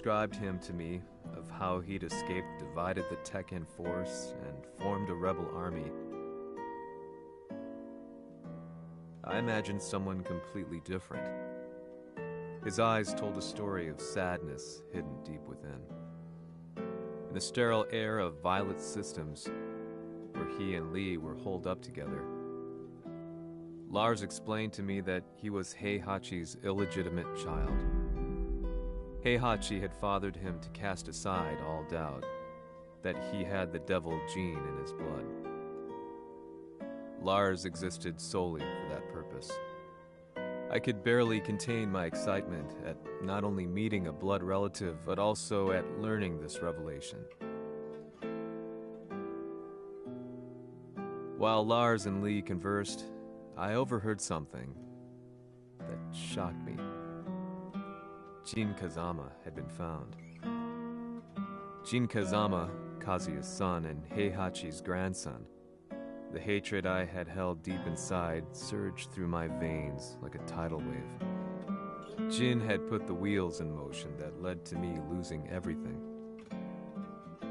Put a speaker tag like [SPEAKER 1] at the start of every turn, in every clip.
[SPEAKER 1] described him to me, of how he'd escaped, divided the Tekken force, and formed a rebel army, I imagined someone completely different. His eyes told a story of sadness hidden deep within. In the sterile air of Violet's systems, where he and Lee were holed up together, Lars explained to me that he was Heihachi's illegitimate child. Heihachi had fathered him to cast aside all doubt that he had the devil gene in his blood. Lars existed solely for that purpose. I could barely contain my excitement at not only meeting a blood relative, but also at learning this revelation. While Lars and Lee conversed, I overheard something that shocked me. Jin Kazama had been found. Jin Kazama, Kazuya's son and Heihachi's grandson. The hatred I had held deep inside surged through my veins like a tidal wave. Jin had put the wheels in motion that led to me losing everything.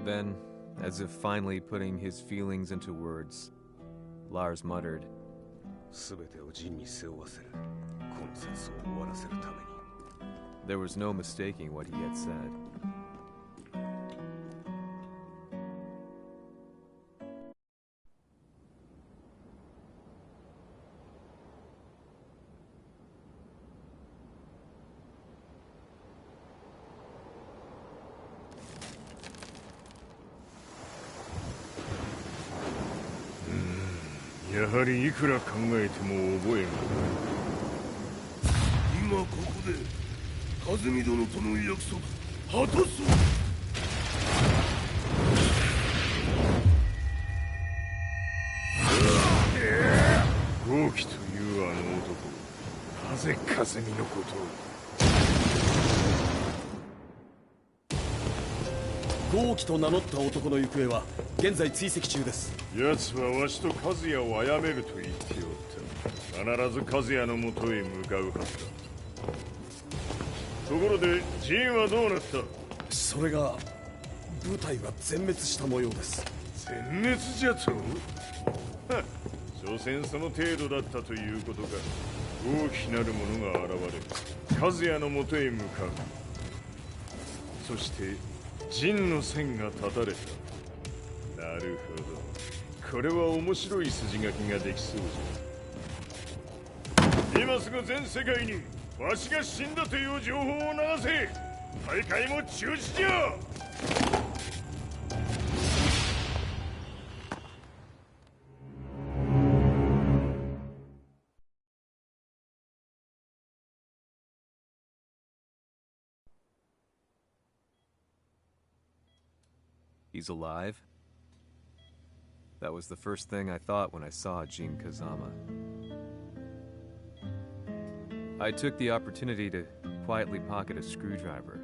[SPEAKER 1] Then, as if finally putting his feelings into words, Lars muttered, there was no mistaking what he had said.
[SPEAKER 2] やはりいくら考えても覚えがない。今ここで和美殿との約束果たそう。豪輝というあの男、なぜ和美のことを。
[SPEAKER 3] 豪輝と名乗った男の行方は現在追跡中です。
[SPEAKER 2] 奴はわしと和也を殺めると言っておった。必ず和也のもとへ向かうはずだ。ところでジンはどうなった？
[SPEAKER 3] それが部隊は全滅した模様です。
[SPEAKER 2] 全滅じゃと？所詮その程度だったということか。大きなる者が現れ和也のもとへ向かう。そして陣の線が断たれた。なるほど。これは面白い筋書きができそうじゃ。今すぐ全世界にわしが死んだという情報を流せ。大会も中止じゃ。
[SPEAKER 1] He's alive? That was the first thing I thought when I saw Jin Kazama. I took the opportunity to quietly pocket a screwdriver.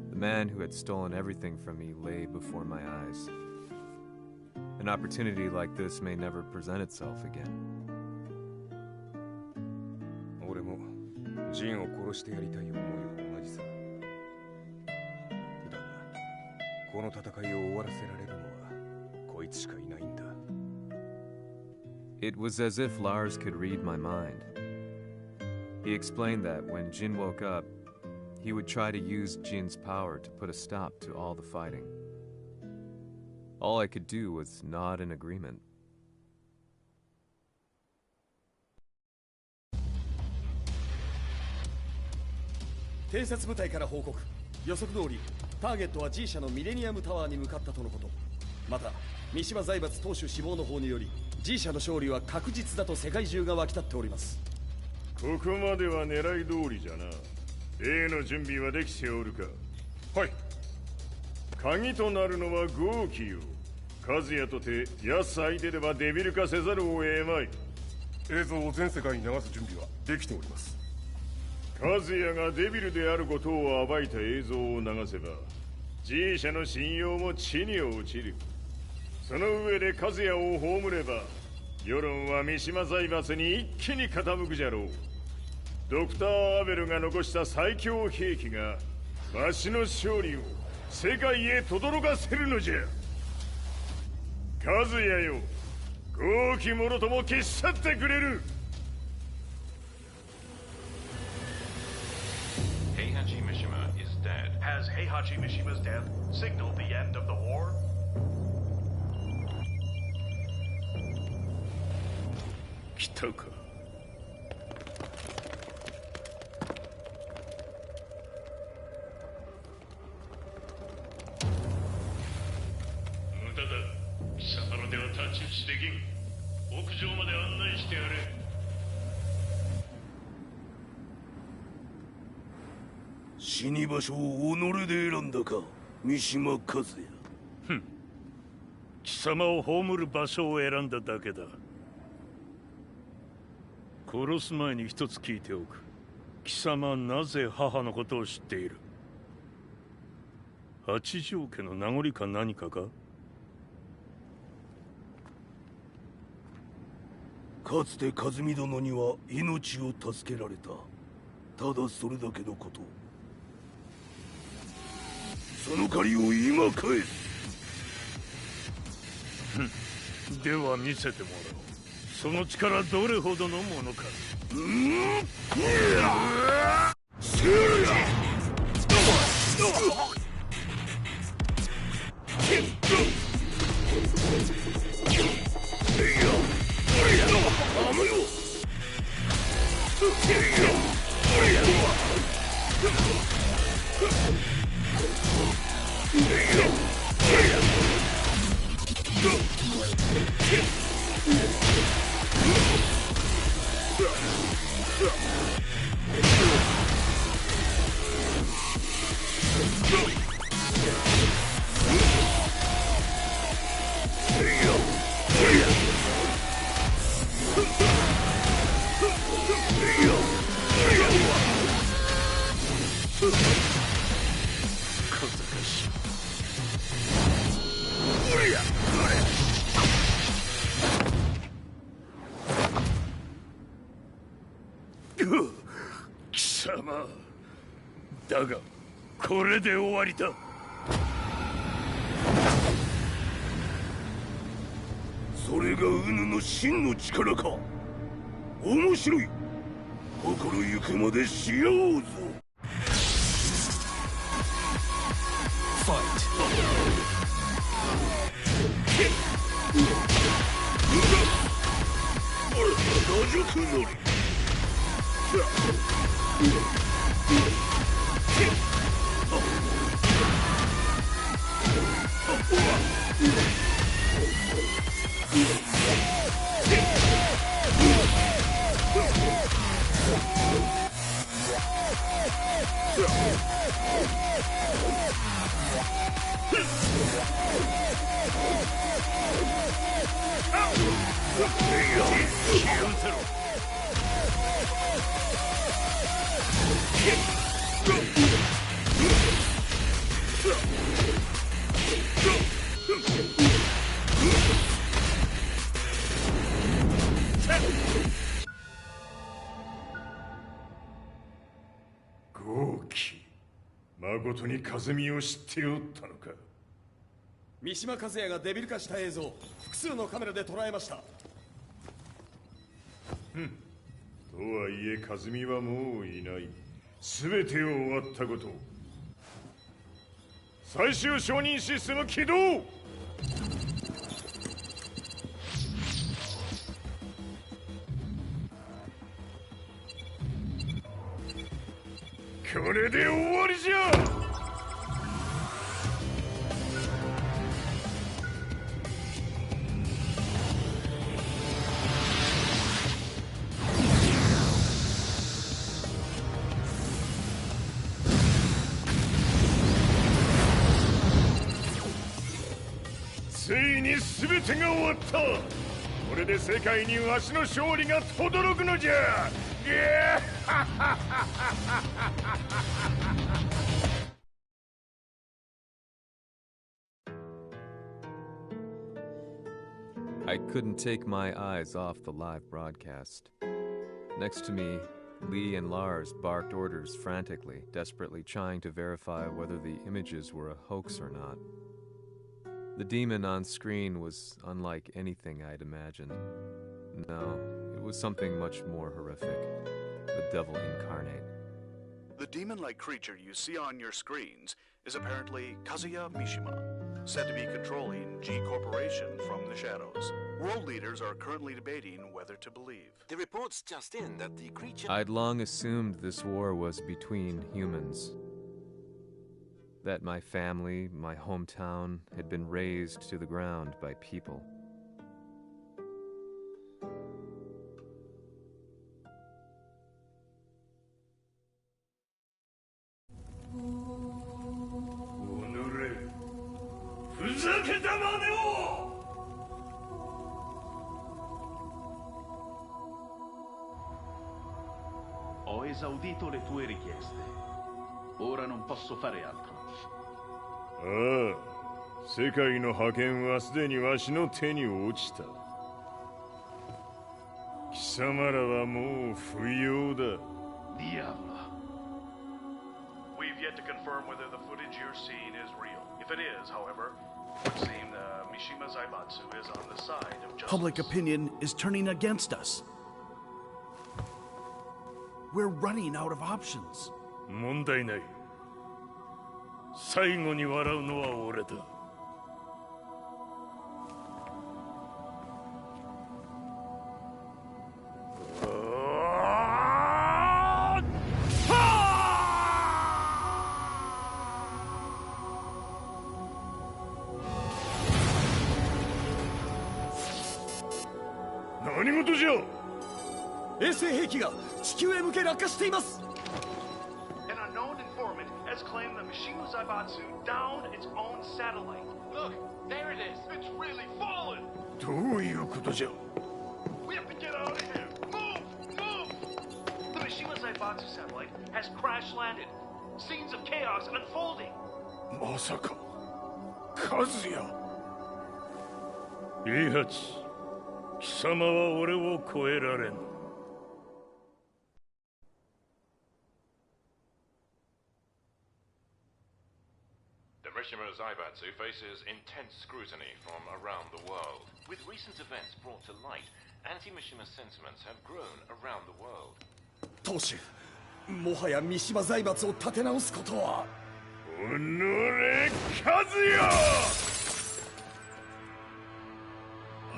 [SPEAKER 1] The man who had stolen everything from me lay before my eyes. An opportunity like this may never present itself again.
[SPEAKER 2] 俺もジンを殺してやりたい思いは同じさ。この戦いを終わらせられるのはこいつしかいないんだ。
[SPEAKER 1] It was as if Lars could read my mind. He explained that when Jin woke up, he would try to use Jin's power to put a stop to all the fighting. All I could do was nod in agreement.
[SPEAKER 3] 偵察部隊から報告。予測通りターゲットは G 社のミレニアムタワーに向かったとのこと。また三島財閥当主死亡の方により G 社の勝利は確実だと世界中が沸き立っております。
[SPEAKER 2] ここまでは狙い通りじゃな。例の準備はできておるか。はい。鍵となるのは豪輝よ。和也とて奴相手ではデビル化せざるを得まい。映像を全世界に流す準備はできております。和也がデビルであることを暴いた映像を流せば G 社の信用も地に落ちる。その上で和也を葬れば世論は三島財閥に一気に傾くじゃろう。ドクター・アベルが残した最強兵器がわしの勝利を世界へ轟かせるのじゃ。和也よ、豪気者とも消し去ってくれる。
[SPEAKER 4] Heihachi Mishima is dead.
[SPEAKER 5] Has Heihachi Mishima's death signaled the end of the war?
[SPEAKER 2] 来たか。
[SPEAKER 5] 無駄だ。貴様の手は太刀打ちできん。屋上まで案内してやれ。
[SPEAKER 6] 死に場所を己で選んだか、三島和也。
[SPEAKER 5] 貴様を葬る場所を選んだだけだ。殺す前に一つ聞いておく。貴様なぜ母のことを知っている？八条家の名残か何かか？
[SPEAKER 6] かつて和美殿には命を助けられた。ただそれだけのこと。その借りを今返す。
[SPEAKER 5] では見せてもらおう。その力どれほどのものか。貴様だがこれで終わりだ。
[SPEAKER 6] それがウヌの真の力か。面白い。心ゆくまでしようぞ。ファイト。打辱のり。
[SPEAKER 2] 豪気、誠に風見を知っておったのか。
[SPEAKER 3] 三島和也がデビル化した映像、複数のカメラで捉えました。と
[SPEAKER 2] はいえ風見はもういない。全てを終わったこと。最終承認システム起動。これで終わりじゃ。ついに全てが終わった。これで世界にわしの勝利が轟くのじゃ。
[SPEAKER 1] I couldn't take my eyes off the live broadcast. Next to me, Lee and Lars barked orders frantically, desperately trying to verify whether the images were a hoax or not. The demon on screen was unlike anything I'd imagined. No, it was something much more horrific. The devil incarnate.
[SPEAKER 7] The demon-like creature you see on your screens is apparently Kazuya Mishima, said to be controlling G Corporation from the shadows. World leaders are currently debating whether to believe.
[SPEAKER 8] The reports just in that the creature...
[SPEAKER 1] I'd long assumed this war was between humans. That my family, my hometown, had been razed to the ground by people.
[SPEAKER 9] Ho esaudito le tue richieste. Ora non posso fare altro.
[SPEAKER 2] ああ、世界の覇権はすでにわしの手に落ちた。貴様らはもう不要だ。
[SPEAKER 9] Diavolo.
[SPEAKER 10] We've yet to confirm whether the footage you're seeing is real. If it is, however, it would seem Mishima Zaibatsu is on the side of justice.
[SPEAKER 3] Public opinion is turning against us. We're running out of options.
[SPEAKER 5] 問題ない。最後に笑うのは俺だ。
[SPEAKER 2] 何事じゃ。
[SPEAKER 3] 衛星兵器が地球へ向け落下しています。
[SPEAKER 10] An unknown informant has claimed that Mishima Zaibatsu downed its own satellite. Look, there it is. It's really fallen.
[SPEAKER 2] どういうことじゃ。
[SPEAKER 10] We have to get out of here. Move! Move! The Mishima Zaibatsu satellite has crash landed. Scenes of chaos unfolding.
[SPEAKER 2] まさか、和也。
[SPEAKER 5] イハチ、貴様は俺を超えられん。
[SPEAKER 4] Mishima Zaibatsu faces intense scrutiny from around the world.
[SPEAKER 8] With recent events brought to light, anti-Mishima sentiments have grown around the world.
[SPEAKER 3] 当主、もはや三島財閥を立て直すことは。
[SPEAKER 2] おのれ、和也。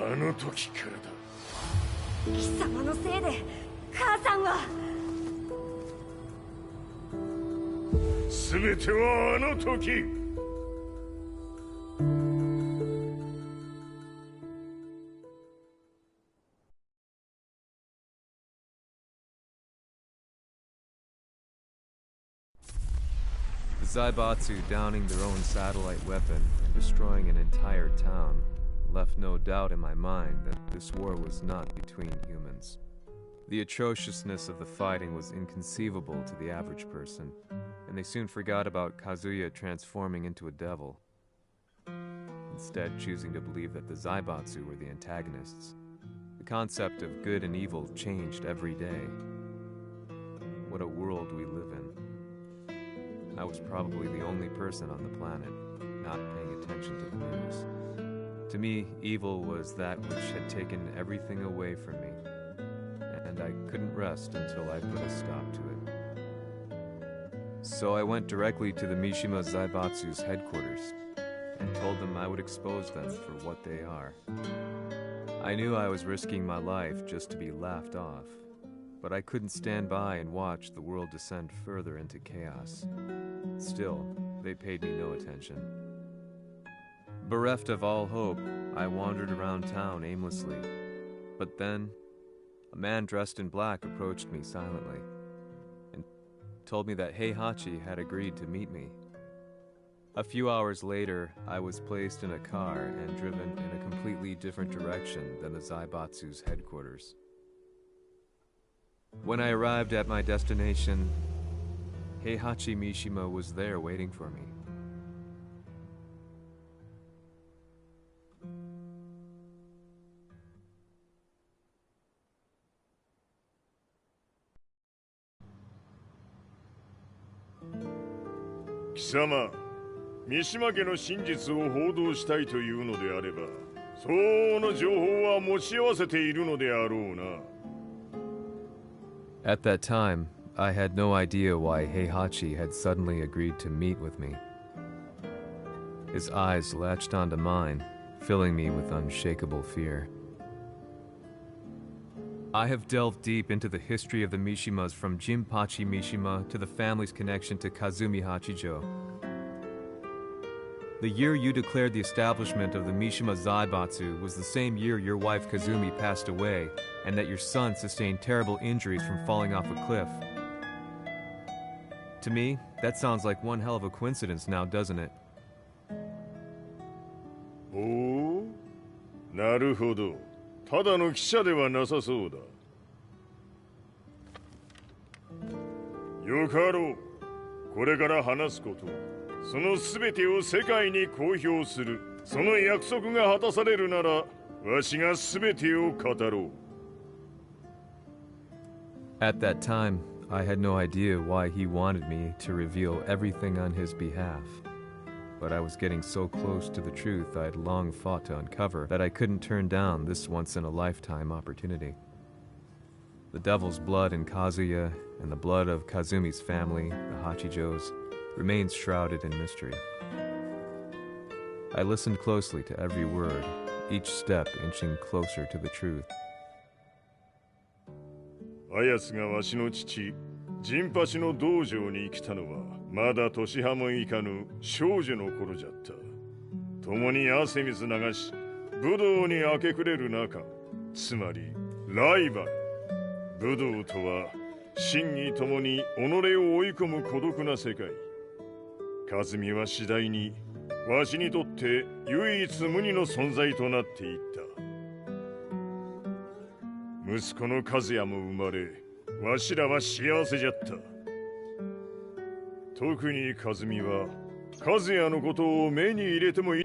[SPEAKER 2] あの時からだ。
[SPEAKER 11] 貴様のせいで母さんは。
[SPEAKER 2] 全てはあの時。
[SPEAKER 1] The Zaibatsu downing their own satellite weapon and destroying an entire town left no doubt in my mind that this war was not between humans. The atrociousness of the fighting was inconceivable to the average person, and they soon forgot about Kazuya transforming into a devil, instead choosing to believe that the Zaibatsu were the antagonists. The concept of good and evil changed every day. What a world we live in. I was probably the only person on the planet not paying attention to the news. To me, evil was that which had taken everything away from me, and I couldn't rest until I put a stop to it. So I went directly to the Mishima Zaibatsu's headquarters and told them I would expose them for what they are. I knew I was risking my life just to be laughed off, but I couldn't stand by and watch the world descend further into chaos. Still, they paid me no attention. Bereft of all hope, I wandered around town aimlessly. But then, a man dressed in black approached me silently and told me that Heihachi had agreed to meet me. A few hours later, I was placed in a car and driven in a completely different direction than the Zaibatsu's headquarters. When I arrived at my destination, Heihachi Mishima was there waiting for me.
[SPEAKER 2] 様、三島家の真実を報道したいというのであれば、相応の情報は持ち合わせているのであろうな。
[SPEAKER 1] At that time, I had no idea why Heihachi had suddenly agreed to meet with me. His eyes latched onto mine, filling me with unshakable fear. I have delved deep into the history of the Mishimas from Jinpachi Mishima to the family's connection to Kazumi Hachijo. The year you declared the establishment of the Mishima Zaibatsu was the same year your wife Kazumi passed away, and that your son sustained terrible injuries from falling off a cliff. To me, that sounds like one hell of a coincidence now, doesn't it?
[SPEAKER 2] おお、なるほど。ただの記者ではなさそうだ。よかろう。これから話すこと、その全てを世界に公表する。その約束が果たされるなら、わしが全てを語ろう。
[SPEAKER 1] At that time, I had no idea why he wanted me to reveal everything on his behalf. But I was getting so close to the truth I had long fought to uncover that I couldn't turn down this once-in-a-lifetime opportunity. The devil's blood in Kazuya and the blood of Kazumi's family, the Hachijos, remains shrouded in mystery. I listened closely to every word, each step inching closer to the truth.
[SPEAKER 2] あやつがわしの父、ジンパチの道場に来たのは、まだ年端もいかぬ少女の頃じゃった。共に汗水流し、武道に明け暮れる中、つまりライバル。武道とは、真偽ともに己を追い込む孤独な世界。和美は次第に、わしにとって唯一無二の存在となっていった。息子の和也も生まれ、わしらは幸せじゃった。特に和美は、和也のことを目に入れてもいい。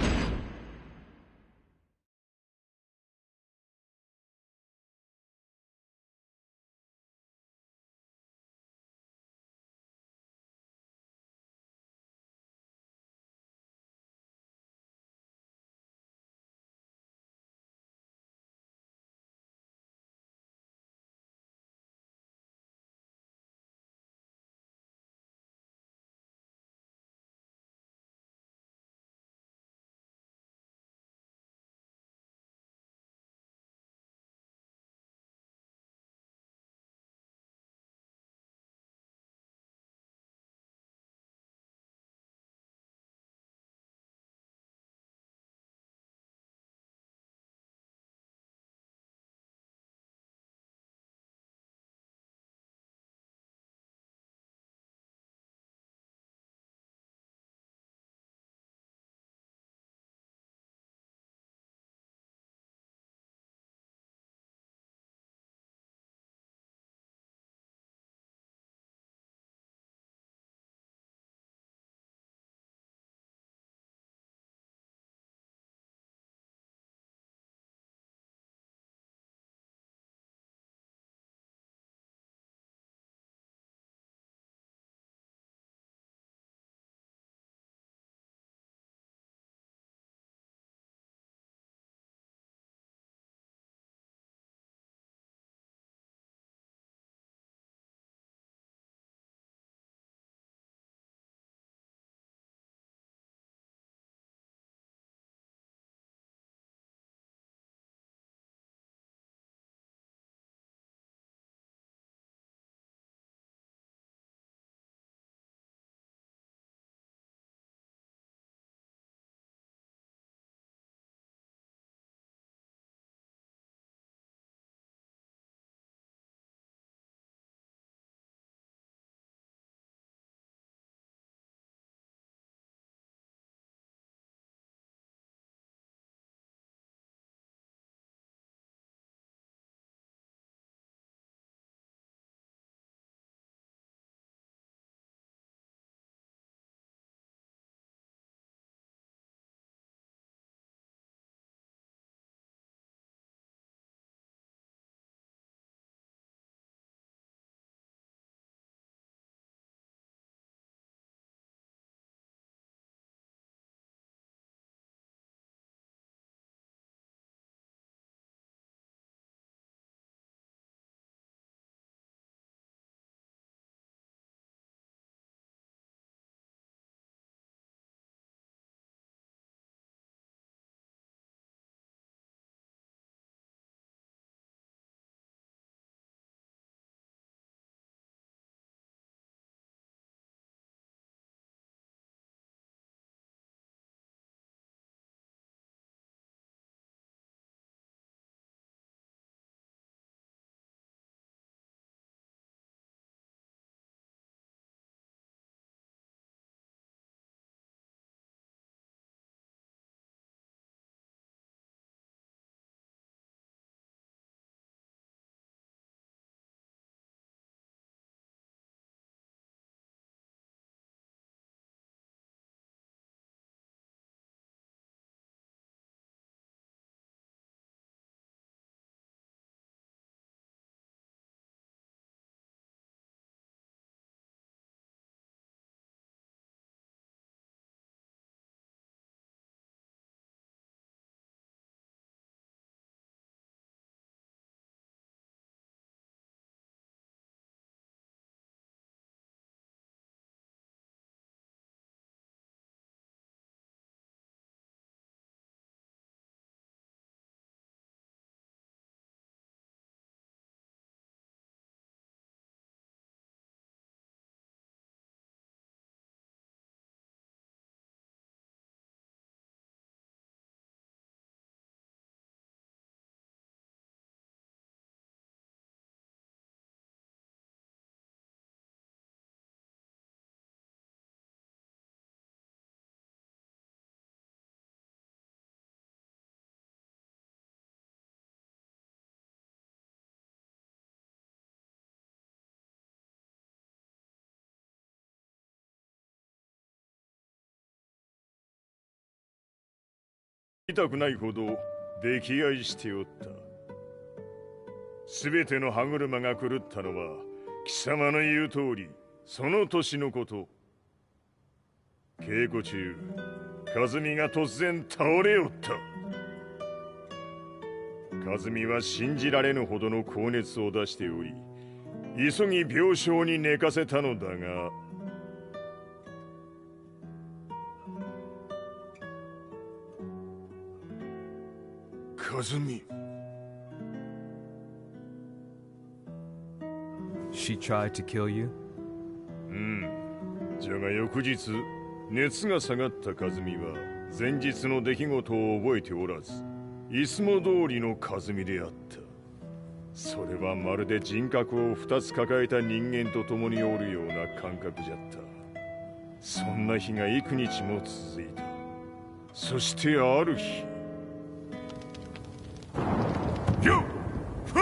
[SPEAKER 2] 痛くないほど溺愛しておった。すべての歯車が狂ったのは貴様の言う通りその年のこと。稽古中和美が突然倒れおった。和美は信じられぬほどの高熱を出しており、急ぎ病床に寝かせたのだが、和美。
[SPEAKER 1] She tried to kill you?
[SPEAKER 2] じゃが翌日熱が下がった和美は前日の出来事を覚えておらず、いつも通りの和美であった。それはまるで人格を2つ抱えた人間と共におるような感覚じゃった。そんな日が幾日も続いた。そしてある日、よっふん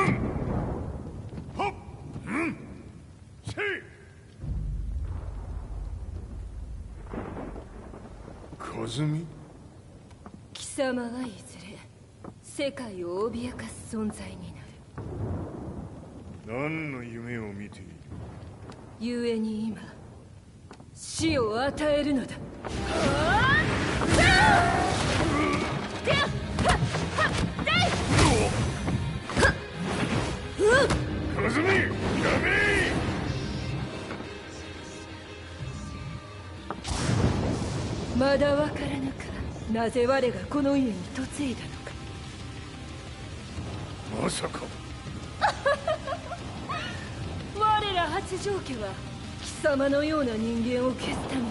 [SPEAKER 2] はっうんせい。和美。
[SPEAKER 12] 貴様はいずれ世界を脅かす存在になる。
[SPEAKER 2] 何の夢を見ている？
[SPEAKER 12] 故に今死を与えるのだ。
[SPEAKER 2] 和美、やめ！
[SPEAKER 12] まだわからぬか、なぜ我がこの家に嫁いだのか。
[SPEAKER 2] まさか
[SPEAKER 12] 我ら八丈家は貴様のような人間を消すために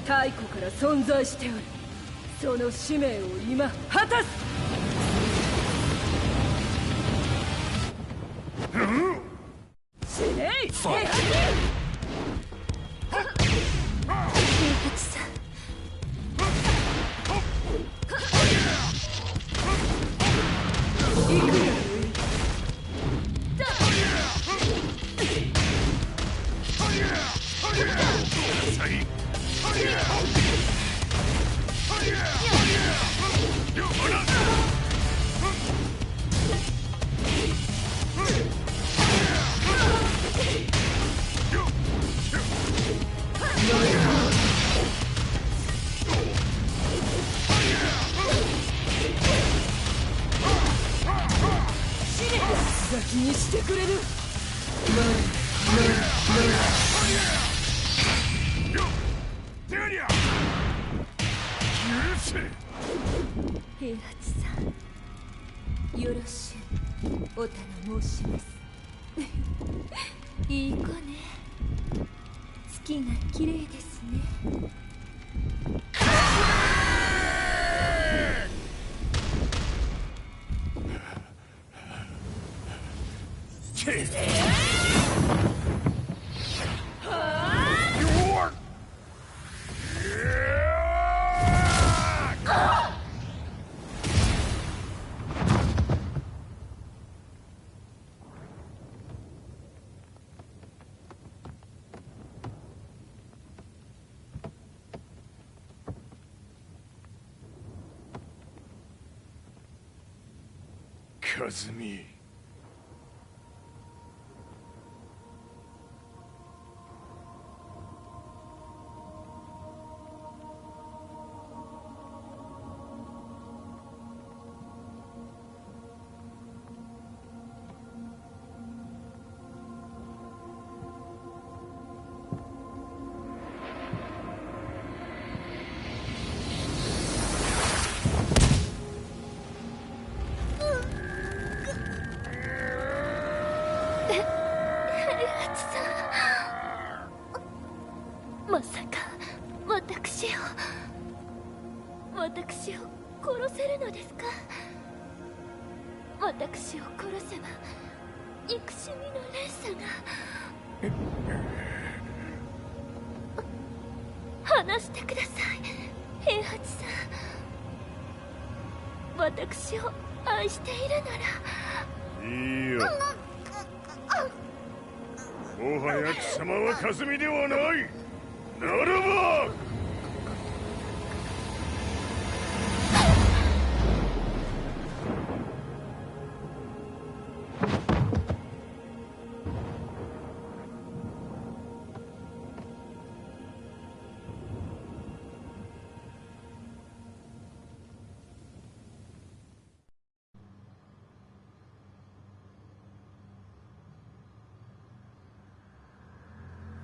[SPEAKER 12] 太古から存在しておる。その使命を今果たす。死ねい！平八さん。気にしてくれる。平八さん、よろしゅうお頼申します。いい子ね。月が綺麗ですね。
[SPEAKER 2] 和美。
[SPEAKER 12] まさか私を殺せるのですか？私を殺せば憎しみの連鎖が。話してください、平八さん。私を愛しているなら。
[SPEAKER 2] いいよ。もはや貴様は和美ではない。ならば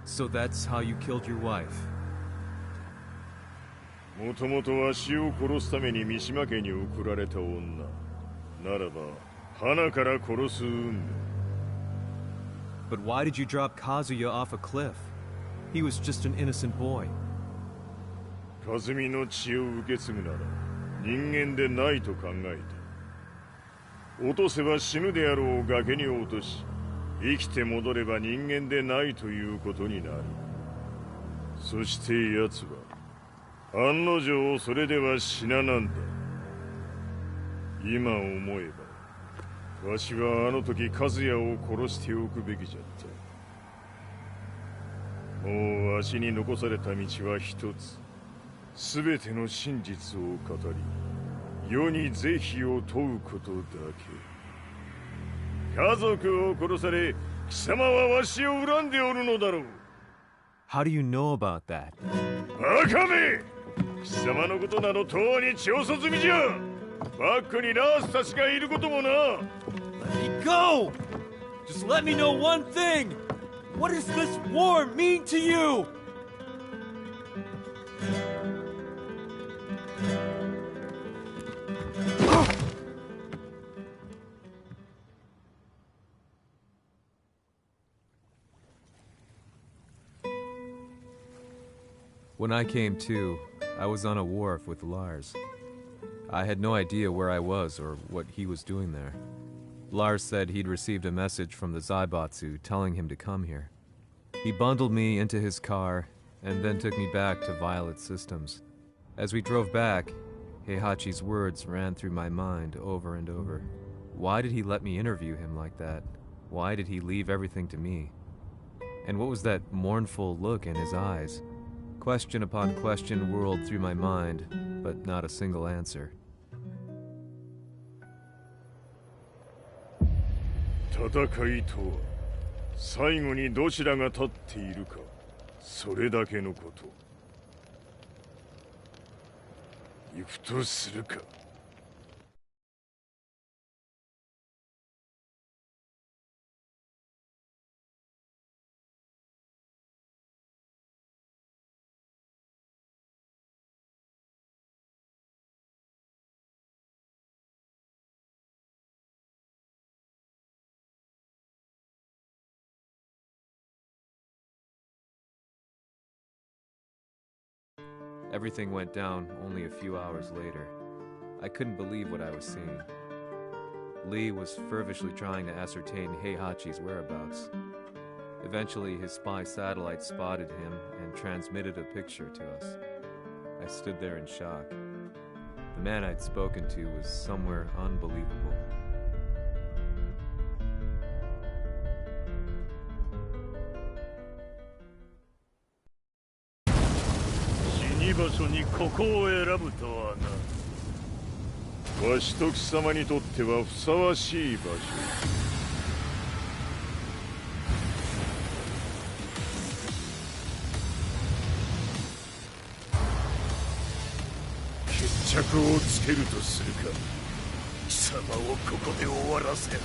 [SPEAKER 1] So that's how you killed your wife?
[SPEAKER 2] もともとわしを殺すために三島家に送られた女ならば花から殺す運命
[SPEAKER 1] But why did you drop Kazuya off a cliff? He was just an innocent boy.
[SPEAKER 2] 和美の血を受け継ぐなら人間でないと考えた落とせば死ぬであろう崖に落とし生きて戻れば人間でないということになるそして奴は案の定それでは死ななんだ今思えばわしはあの時和也を殺しておくべきじゃったもうわしに残された道は一つ全ての真実を語り世に是非を問うことだけ家族を殺され貴様はわしを恨んでおるのだろう
[SPEAKER 1] How do you know about that?
[SPEAKER 2] バカめ貴様のことなどとうに血をそずみじゃバックにラースたちがいることもな
[SPEAKER 13] Let me go! Just let me know one thing! What does this war mean to you?
[SPEAKER 1] When I came to, I was on a wharf with Lars. I had no idea where I was or what he was doing there. Lars said he'd received a message from the Zaibatsu telling him to come here. He bundled me into his car and then took me back to Violet Systems. As we drove back, Heihachi's words ran through my mind over and over. Why did he let me interview him like that? Why did he leave everything to me? And what was that mournful look in his eyes? Question upon question whirled through my mind, but not a single answer.
[SPEAKER 2] 戦いとは最後にどちらが立っているかそれだけのこと行くとするか
[SPEAKER 1] Everything went down only a few hours later. I couldn't believe what I was seeing. Lee was fervently trying to ascertain Heihachi's whereabouts. Eventually, his spy satellite spotted him and transmitted a picture to us. I stood there in shock. The man I'd spoken to was somewhere unbelievable.
[SPEAKER 5] 場所にここを選ぶとはな。
[SPEAKER 2] わしと貴様にとってはふさわしい場所。決着をつけるとするか。貴様をここで終わらせる。